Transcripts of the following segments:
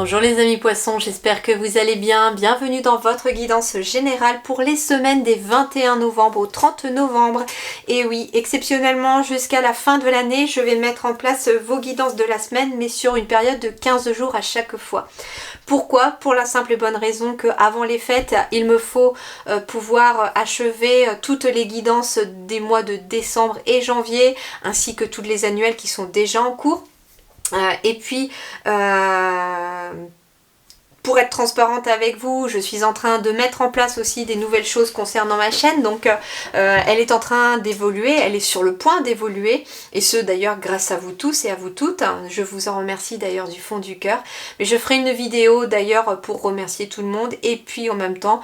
Bonjour les amis poissons, j'espère que vous allez bien. Bienvenue dans votre guidance générale pour les semaines des 21 novembre au 30 novembre. Et oui, exceptionnellement jusqu'à la fin de l'année, je vais mettre en place vos guidances de la semaine, mais sur une période de 15 jours à chaque fois. Pourquoi? Pour la simple et bonne raison qu'avant les fêtes, il me faut pouvoir achever toutes les guidances des mois de décembre et janvier, ainsi que toutes les annuelles qui sont déjà en cours. Et puis, pour être transparente avec vous, je suis en train de mettre en place aussi des nouvelles choses concernant ma chaîne. Donc, elle est en train d'évoluer, elle est sur le point d'évoluer. Et ce, d'ailleurs, grâce à vous tous et à vous toutes. Je vous en remercie d'ailleurs du fond du cœur. Mais je ferai une vidéo d'ailleurs pour remercier tout le monde. Et puis, en même temps,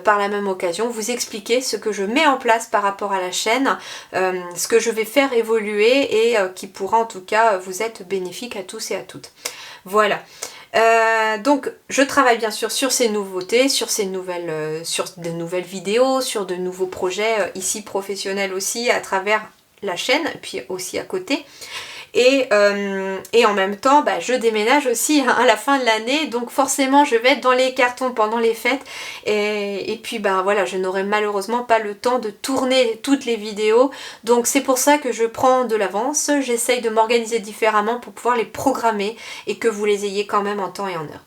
par la même occasion, vous expliquer ce que je mets en place par rapport à la chaîne. Ce que je vais faire évoluer et qui pourra en tout cas vous être bénéfique à tous et à toutes. Voilà. Donc je travaille bien sûr sur ces nouveautés, sur de nouvelles vidéos, sur de nouveaux projets ici professionnels aussi à travers la chaîne, puis aussi à côté. Et en même temps, je déménage aussi à la fin de l'année, donc forcément je vais être dans les cartons pendant les fêtes. Et puis voilà, je n'aurai malheureusement pas le temps de tourner toutes les vidéos. Donc c'est pour ça que je prends de l'avance, j'essaye de m'organiser différemment pour pouvoir les programmer et que vous les ayez quand même en temps et en heure.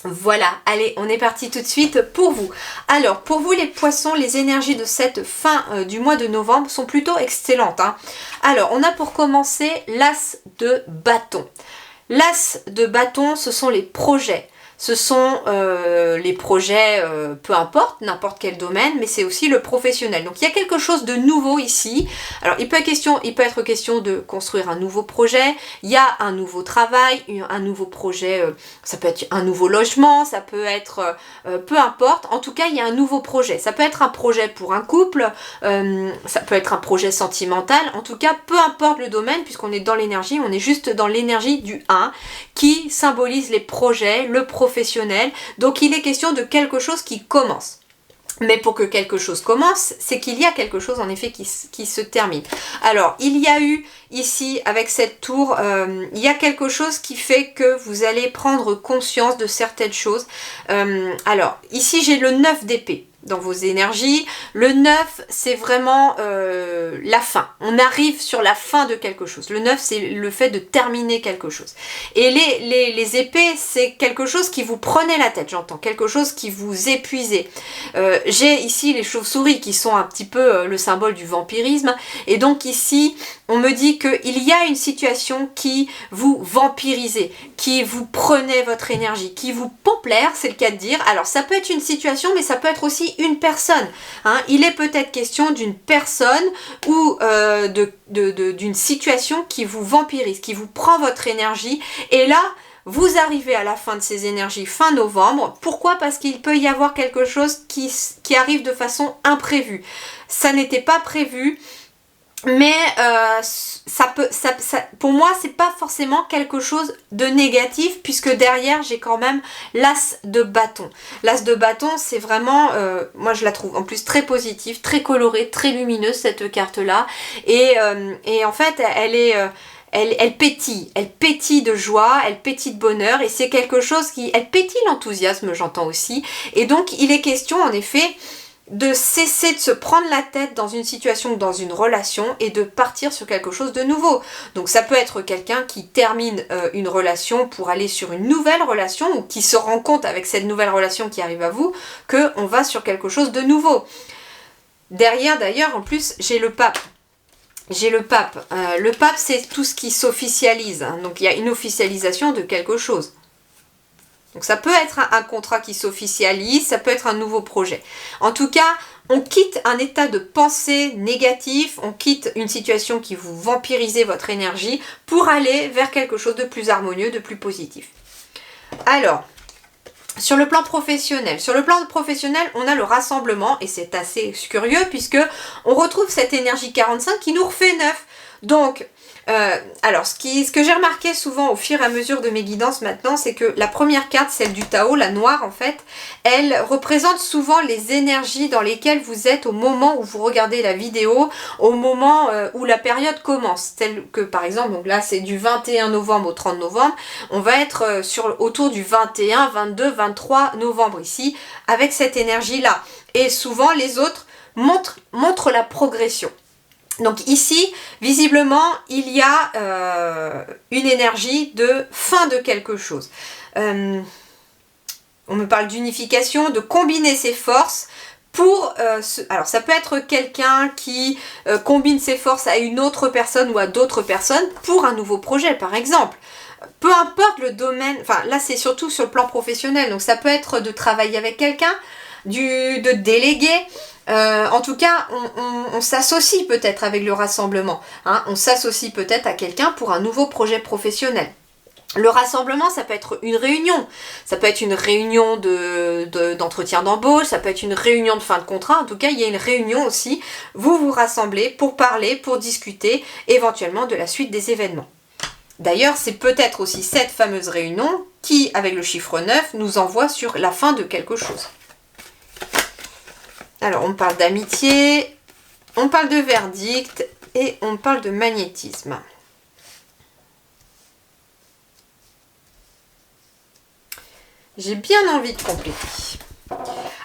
Voilà, allez, on est parti tout de suite pour vous. Alors, pour vous les poissons, les énergies de cette fin du mois de novembre sont plutôt excellentes. Alors, on a pour commencer l'as de bâton. L'as de bâton, ce sont les projets. Ce sont les projets, peu importe, n'importe quel domaine, mais c'est aussi le professionnel. Donc il y a quelque chose de nouveau ici. Alors il peut être question de construire un nouveau projet, il y a un nouveau travail, un nouveau projet, ça peut être un nouveau logement, ça peut être, peu importe, en tout cas il y a un nouveau projet. Ça peut être un projet pour un couple, ça peut être un projet sentimental, en tout cas peu importe le domaine, puisqu'on est dans l'énergie, on est juste dans l'énergie du 1 qui symbolise les projets, le professionnel. Donc il est question de quelque chose qui commence. Mais pour que quelque chose commence, c'est qu'il y a quelque chose en effet qui se termine. Alors, il y a eu ici, avec cette tour, il y a quelque chose qui fait que vous allez prendre conscience de certaines choses. Alors, ici j'ai le 9 d'épée. Dans vos énergies, le 9 c'est vraiment la fin, on arrive sur la fin de quelque chose. Le 9 c'est le fait de terminer quelque chose, et les épées c'est quelque chose qui vous prenait la tête, j'entends, quelque chose qui vous épuisait. J'ai ici les chauves-souris qui sont un petit peu le symbole du vampirisme, et donc ici on me dit qu'il y a une situation qui vous vampirisait, qui vous prenait votre énergie, qui vous pompe l'air, c'est le cas de dire. Alors ça peut être une situation, mais ça peut être aussi une personne. Il est peut-être question d'une personne ou d'une situation qui vous vampirise, qui vous prend votre énergie. Et là, vous arrivez à la fin de ces énergies fin novembre. Pourquoi? Parce qu'il peut y avoir quelque chose qui arrive de façon imprévue. Ça n'était pas prévu. Mais pour moi c'est pas forcément quelque chose de négatif, puisque derrière j'ai quand même l'as de bâton. L'as de bâton c'est vraiment, moi je la trouve en plus très positive, très colorée, très lumineuse cette carte là, et en fait elle pétille de joie, elle pétille de bonheur, et c'est quelque chose elle pétille l'enthousiasme, j'entends aussi. Et donc il est question en effet de cesser de se prendre la tête dans une situation ou dans une relation et de partir sur quelque chose de nouveau. Donc ça peut être quelqu'un qui termine une relation pour aller sur une nouvelle relation, ou qui se rend compte avec cette nouvelle relation qui arrive à vous qu'on va sur quelque chose de nouveau. Derrière d'ailleurs en plus j'ai le pape. Le pape c'est tout ce qui s'officialise, donc il y a une officialisation de quelque chose. Donc ça peut être un contrat qui s'officialise, ça peut être un nouveau projet. En tout cas, on quitte un état de pensée négatif, on quitte une situation qui vous vampirisait votre énergie pour aller vers quelque chose de plus harmonieux, de plus positif. Alors, sur le plan professionnel, on a le rassemblement, et c'est assez curieux puisque on retrouve cette énergie 45 qui nous refait 9. Donc, alors ce que j'ai remarqué souvent au fur et à mesure de mes guidances maintenant, c'est que la première carte, celle du Tao, la noire en fait, elle représente souvent les énergies dans lesquelles vous êtes au moment où vous regardez la vidéo, au moment où la période commence. Telle que par exemple, donc là c'est du 21 novembre au 30 novembre, on va être autour du 21, 22, 23 novembre ici, avec cette énergie-là. Et souvent les autres montrent la progression. Donc ici, visiblement, il y a une énergie de fin de quelque chose. On me parle d'unification, de combiner ses forces pour... alors ça peut être quelqu'un qui combine ses forces à une autre personne ou à d'autres personnes pour un nouveau projet, par exemple. Peu importe le domaine, enfin là c'est surtout sur le plan professionnel, donc ça peut être de travailler avec quelqu'un, de déléguer. En tout cas, on s'associe peut-être avec le rassemblement. Hein, on s'associe peut-être à quelqu'un pour un nouveau projet professionnel. Le rassemblement, ça peut être une réunion. Ça peut être une réunion d'entretien d'embauche, ça peut être une réunion de fin de contrat. En tout cas, il y a une réunion aussi. Vous vous rassemblez pour parler, pour discuter éventuellement de la suite des événements. D'ailleurs, c'est peut-être aussi cette fameuse réunion qui, avec le chiffre 9, nous envoie sur la fin de quelque chose. Alors, on parle d'amitié, on parle de verdict et on parle de magnétisme. J'ai bien envie de compléter.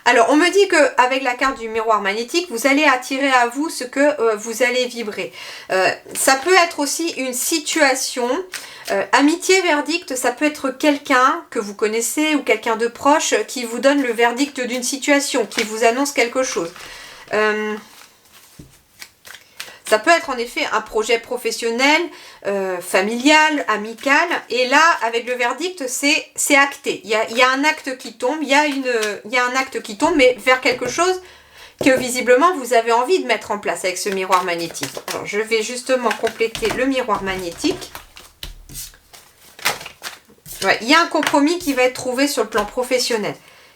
Alors, on me dit qu'avec la carte du miroir magnétique, vous allez attirer à vous ce que vous allez vibrer. Ça peut être aussi une situation. Amitié, verdict, ça peut être quelqu'un que vous connaissez ou quelqu'un de proche qui vous donne le verdict d'une situation, qui vous annonce quelque chose. Ça peut être en effet un projet professionnel, familial, amical. Et là, avec le verdict, c'est acté. Il y a un acte qui tombe, il y a un acte qui tombe, mais vers quelque chose que visiblement vous avez envie de mettre en place avec ce miroir magnétique. Alors, je vais justement compléter le miroir magnétique. Ouais, il y a un compromis qui va être trouvé sur le plan professionnel.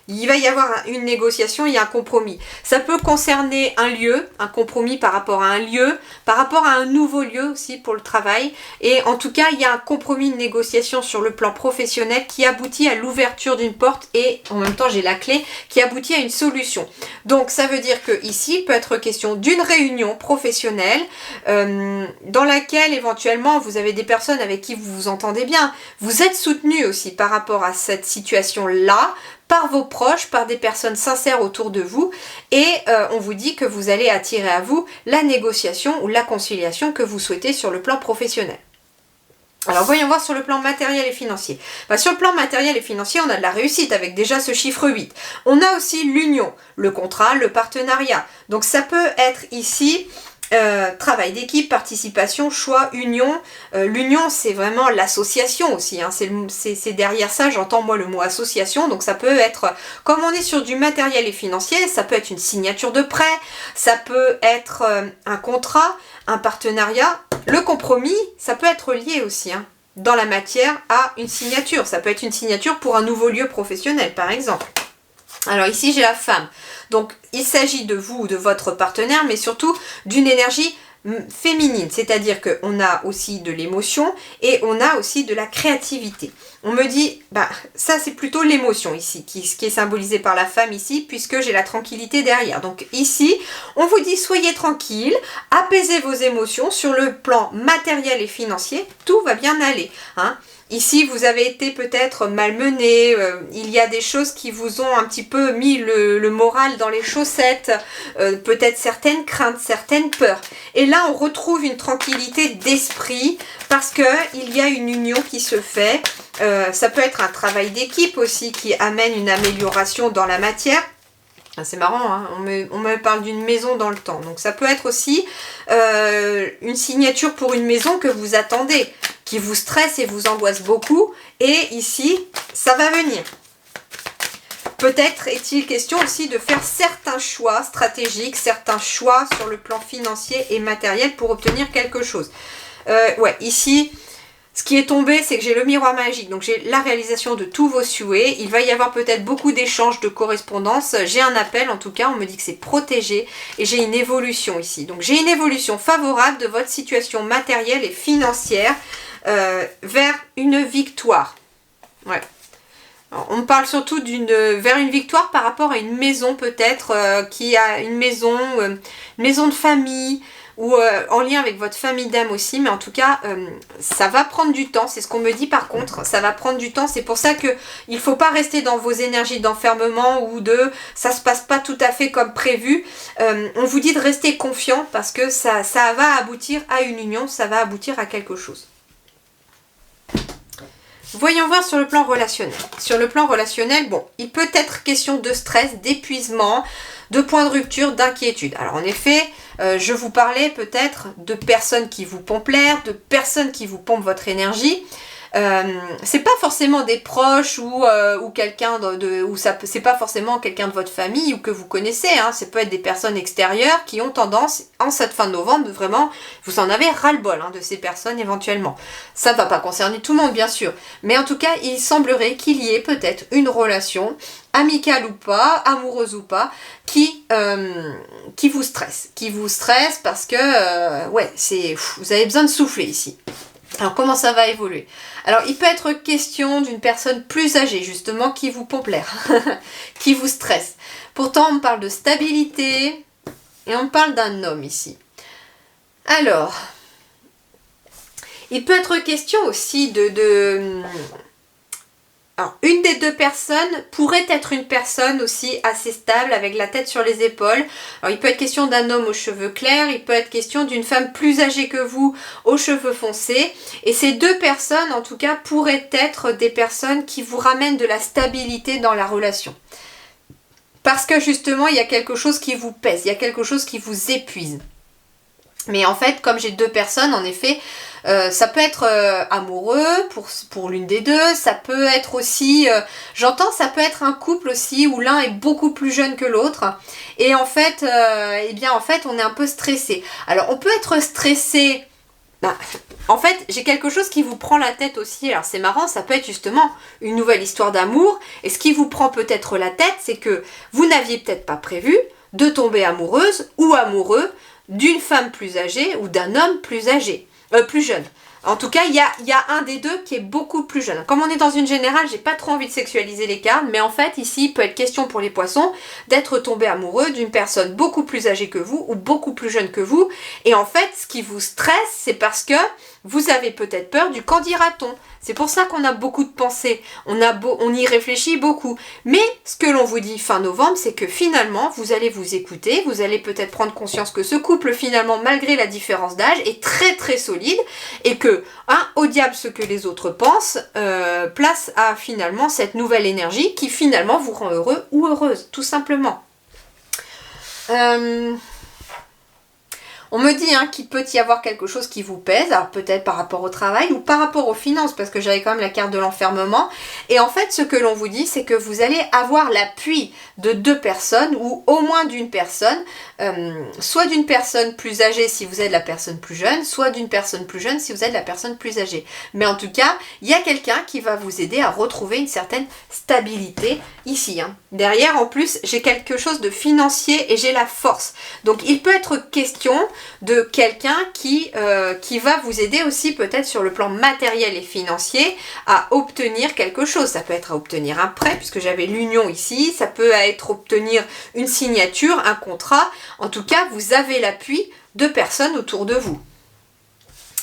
Il va y avoir une négociation, il y a un compromis. Ça peut concerner un lieu, un compromis par rapport à un lieu, par rapport à un nouveau lieu aussi pour le travail. Et en tout cas, il y a un compromis de négociation sur le plan professionnel qui aboutit à l'ouverture d'une porte et en même temps, j'ai la clé qui aboutit à une solution. Donc, ça veut dire que ici, il peut être question d'une réunion professionnelle dans laquelle éventuellement, vous avez des personnes avec qui vous vous entendez bien. Vous êtes soutenu aussi par rapport à cette situation-là, par vos proches, par des personnes sincères autour de vous et on vous dit que vous allez attirer à vous la négociation ou la conciliation que vous souhaitez sur le plan professionnel. Alors voyons voir sur le plan matériel et financier. Sur le plan matériel et financier, on a de la réussite avec déjà ce chiffre 8. On a aussi l'union, le contrat, le partenariat. Donc ça peut être ici... travail d'équipe, participation, choix, union. L'union, c'est vraiment l'association aussi. Hein. C'est derrière ça, j'entends moi le mot association. Donc ça peut être, comme on est sur du matériel et financier, ça peut être une signature de prêt, ça peut être un contrat, un partenariat. Le compromis, ça peut être lié aussi dans la matière à une signature. Ça peut être une signature pour un nouveau lieu professionnel, par exemple. Alors ici, j'ai la femme. Donc, il s'agit de vous ou de votre partenaire, mais surtout d'une énergie féminine. C'est-à-dire qu'on a aussi de l'émotion et on a aussi de la créativité. On me dit, ça c'est plutôt l'émotion ici, qui est symbolisée par la femme ici, puisque j'ai la tranquillité derrière. Donc ici, on vous dit, soyez tranquille, apaisez vos émotions sur le plan matériel et financier, tout va bien aller. Ici, vous avez été peut-être malmené, il y a des choses qui vous ont un petit peu mis le moral dans les chaussettes, peut-être certaines craintes, certaines peurs. Et là, on retrouve une tranquillité d'esprit parce qu'il y a une union qui se fait. Ça peut être un travail d'équipe aussi qui amène une amélioration dans la matière. C'est marrant, on me parle d'une maison dans le temps. Donc ça peut être aussi une signature pour une maison que vous attendez, qui vous stresse et vous angoisse beaucoup. Et ici, ça va venir. Peut-être est-il question aussi de faire certains choix stratégiques, certains choix sur le plan financier et matériel pour obtenir quelque chose. Ici, Ce qui est tombé, c'est que j'ai le miroir magique, donc j'ai la réalisation de tous vos souhaits. Il va y avoir peut-être beaucoup d'échanges, de correspondances. J'ai un appel, en tout cas, on me dit que c'est protégé. Et j'ai une évolution ici. Donc j'ai une évolution favorable de votre situation matérielle et financière vers une victoire. Ouais. Alors, on me parle surtout vers une victoire par rapport à une maison peut-être, qui a une maison de famille, ou en lien avec votre famille d'âme aussi, mais en tout cas, ça va prendre du temps, c'est ce qu'on me dit par contre, ça va prendre du temps, c'est pour ça que il ne faut pas rester dans vos énergies d'enfermement ou ça se passe pas tout à fait comme prévu. On vous dit de rester confiant parce que ça va aboutir à une union, ça va aboutir à quelque chose. Voyons voir sur le plan relationnel. Sur le plan relationnel, bon, il peut être question de stress, d'épuisement, de points de rupture, d'inquiétude. Alors en effet, je vous parlais peut-être de personnes qui vous pompent l'air, de personnes qui vous pompent votre énergie. C'est pas forcément des proches ou quelqu'un c'est pas forcément quelqu'un de votre famille ou que vous connaissez, hein. Ça peut être des personnes extérieures qui ont tendance, en cette fin de novembre, vraiment, vous en avez ras-le-bol de ces personnes éventuellement. Ça ne va pas concerner tout le monde bien sûr, mais en tout cas il semblerait qu'il y ait peut-être une relation, amicale ou pas, amoureuse ou pas, qui vous stresse parce que ouais, vous avez besoin de souffler ici. Alors comment ça va évoluer? Alors il peut être question d'une personne plus âgée justement qui vous pompe l'air, qui vous stresse. Pourtant on me parle de stabilité et on me parle d'un homme ici. Alors, il peut être question aussi alors, une des deux personnes pourrait être une personne aussi assez stable avec la tête sur les épaules. Alors, il peut être question d'un homme aux cheveux clairs, il peut être question d'une femme plus âgée que vous aux cheveux foncés. Et ces deux personnes, en tout cas, pourraient être des personnes qui vous ramènent de la stabilité dans la relation. Parce que justement, il y a quelque chose qui vous pèse, il y a quelque chose qui vous épuise. Mais en fait, comme j'ai deux personnes, en effet, ça peut être amoureux pour l'une des deux, ça peut être aussi, ça peut être un couple aussi où l'un est beaucoup plus jeune que l'autre. Et en fait, on est un peu stressé. Alors, on peut être stressé. En fait, j'ai quelque chose qui vous prend la tête aussi. Alors, c'est marrant, ça peut être justement une nouvelle histoire d'amour. Et ce qui vous prend peut-être la tête, c'est que vous n'aviez peut-être pas prévu de tomber amoureuse ou amoureux d'une femme plus âgée ou d'un homme plus âgé, plus jeune. En tout cas, il y a un des deux qui est beaucoup plus jeune. Comme on est dans une générale, j'ai pas trop envie de sexualiser les cartes, mais en fait, ici, il peut être question pour les poissons d'être tombé amoureux d'une personne beaucoup plus âgée que vous ou beaucoup plus jeune que vous. Et en fait, ce qui vous stresse, c'est parce que vous avez peut-être peur du qu'en dira-t-on. C'est pour ça qu'on a beaucoup de pensées, on y réfléchit beaucoup. Mais ce que l'on vous dit fin novembre, c'est que finalement, vous allez vous écouter, vous allez peut-être prendre conscience que ce couple, finalement, malgré la différence d'âge, est très très solide et que, au diable ce que les autres pensent, place à finalement cette nouvelle énergie qui finalement vous rend heureux ou heureuse, tout simplement. On me dit qu'il peut y avoir quelque chose qui vous pèse, alors peut-être par rapport au travail ou par rapport aux finances, parce que j'avais quand même la carte de l'enfermement. Et en fait, ce que l'on vous dit, c'est que vous allez avoir l'appui de deux personnes, ou au moins d'une personne, soit d'une personne plus âgée si vous êtes la personne plus jeune, soit d'une personne plus jeune si vous êtes la personne plus âgée. Mais en tout cas, il y a quelqu'un qui va vous aider à retrouver une certaine stabilité ici. Derrière, en plus, j'ai quelque chose de financier et j'ai la force. Donc, il peut être question de quelqu'un qui va vous aider aussi peut-être sur le plan matériel et financier à obtenir quelque chose. Ça peut être à obtenir un prêt, puisque j'avais l'union ici, ça peut être obtenir une signature, un contrat. En tout cas, vous avez l'appui de personnes autour de vous.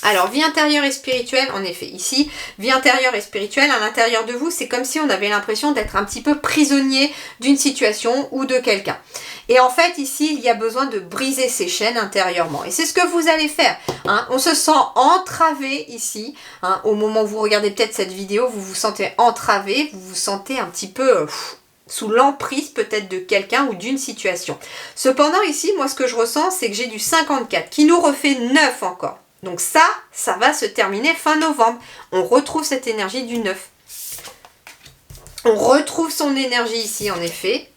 Alors, vie intérieure et spirituelle, en effet, ici, vie intérieure et spirituelle, à l'intérieur de vous, c'est comme si on avait l'impression d'être un petit peu prisonnier d'une situation ou de quelqu'un. Et en fait, ici, il y a besoin de briser ces chaînes intérieurement. Et c'est ce que vous allez faire. On se sent entravé ici. Au moment où vous regardez peut-être cette vidéo, vous vous sentez entravé, vous vous sentez un petit peu sous l'emprise peut-être de quelqu'un ou d'une situation. Cependant, ici, moi, ce que je ressens, c'est que j'ai du 54 qui nous refait 9 encore. Donc ça va se terminer fin novembre. On retrouve cette énergie du 9. On retrouve son énergie ici, en effet.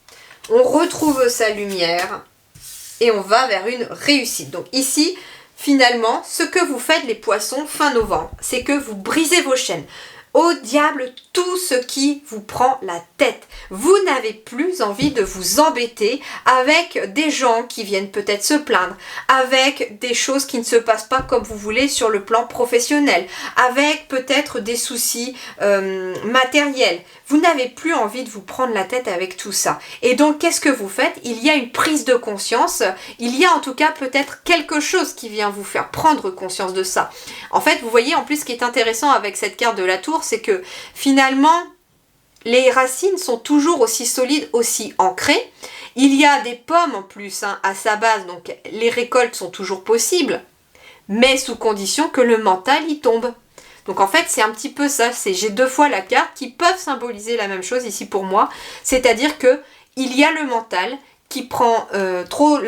On retrouve sa lumière. Et on va vers une réussite. Donc ici, finalement, ce que vous faites les poissons fin novembre, c'est que vous brisez vos chaînes. Au diable tout ce qui vous prend la tête. Vous n'avez plus envie de vous embêter avec des gens qui viennent peut-être se plaindre, avec des choses qui ne se passent pas comme vous voulez sur le plan professionnel, avec peut-être des soucis matériels. Vous n'avez plus envie de vous prendre la tête avec tout ça. Et donc, qu'est-ce que vous faites? Il y a une prise de conscience, il y a en tout cas peut-être quelque chose qui vient vous faire prendre conscience de ça. En fait, vous voyez, en plus, ce qui est intéressant avec cette carte de la tour, c'est que finalement, les racines sont toujours aussi solides, aussi ancrées. Il y a des pommes en plus à sa base, donc les récoltes sont toujours possibles, mais sous condition que le mental y tombe. Donc en fait, c'est un petit peu ça, j'ai deux fois la carte qui peuvent symboliser la même chose ici pour moi, c'est-à-dire que il y a le mental qui prend trop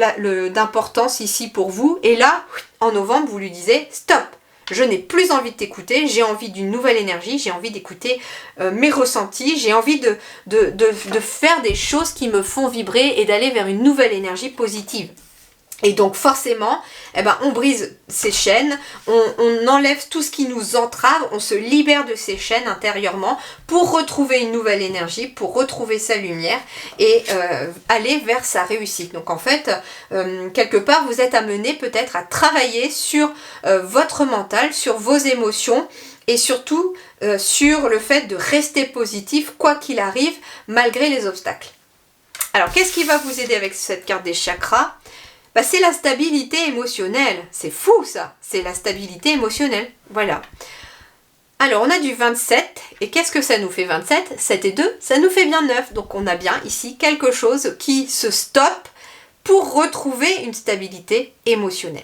d'importance ici pour vous, et là, en novembre, vous lui disiez « Stop !» Je n'ai plus envie de t'écouter, j'ai envie d'une nouvelle énergie, j'ai envie d'écouter mes ressentis, j'ai envie de faire des choses qui me font vibrer et d'aller vers une nouvelle énergie positive. Et donc forcément, on brise ces chaînes, on enlève tout ce qui nous entrave, on se libère de ces chaînes intérieurement pour retrouver une nouvelle énergie, pour retrouver sa lumière et aller vers sa réussite. Donc en fait, quelque part, vous êtes amené peut-être à travailler sur votre mental, sur vos émotions et surtout sur le fait de rester positif quoi qu'il arrive malgré les obstacles. Alors qu'est-ce qui va vous aider avec cette carte des chakras ? C'est la stabilité émotionnelle. C'est fou ça, c'est la stabilité émotionnelle. Voilà. Alors on a du 27, et qu'est-ce que ça nous fait 27 ? 7 et 2, ça nous fait bien 9. Donc on a bien ici quelque chose qui se stoppe pour retrouver une stabilité émotionnelle.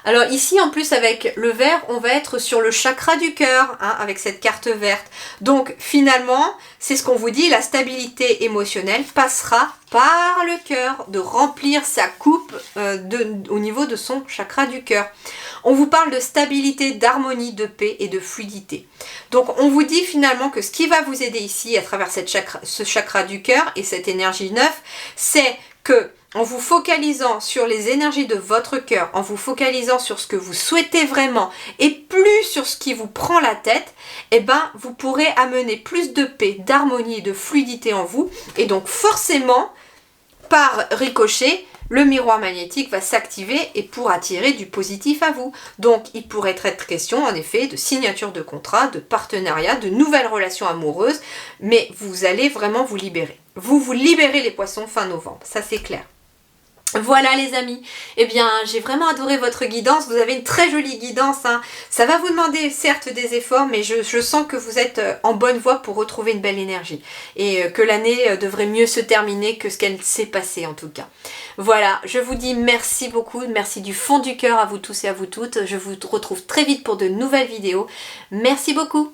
Alors ici en plus avec le vert, on va être sur le chakra du cœur, avec cette carte verte. Donc finalement, c'est ce qu'on vous dit, la stabilité émotionnelle passera par le cœur, de remplir sa coupe au niveau de son chakra du cœur. On vous parle de stabilité, d'harmonie, de paix et de fluidité. Donc on vous dit finalement que ce qui va vous aider ici à travers ce chakra du cœur et cette énergie 9, c'est que en vous focalisant sur les énergies de votre cœur, en vous focalisant sur ce que vous souhaitez vraiment et plus sur ce qui vous prend la tête, vous pourrez amener plus de paix, d'harmonie et de fluidité en vous. Et donc forcément, par ricochet, le miroir magnétique va s'activer et pour attirer du positif à vous. Donc il pourrait être question en effet de signature de contrat, de partenariat, de nouvelles relations amoureuses, mais vous allez vraiment vous libérer. Vous libérez les poissons fin novembre, ça c'est clair. Voilà les amis, j'ai vraiment adoré votre guidance, vous avez une très jolie guidance, ça va vous demander certes des efforts, mais je sens que vous êtes en bonne voie pour retrouver une belle énergie et que l'année devrait mieux se terminer que ce qu'elle s'est passée en tout cas. Voilà, je vous dis merci beaucoup, merci du fond du cœur à vous tous et à vous toutes, je vous retrouve très vite pour de nouvelles vidéos, merci beaucoup.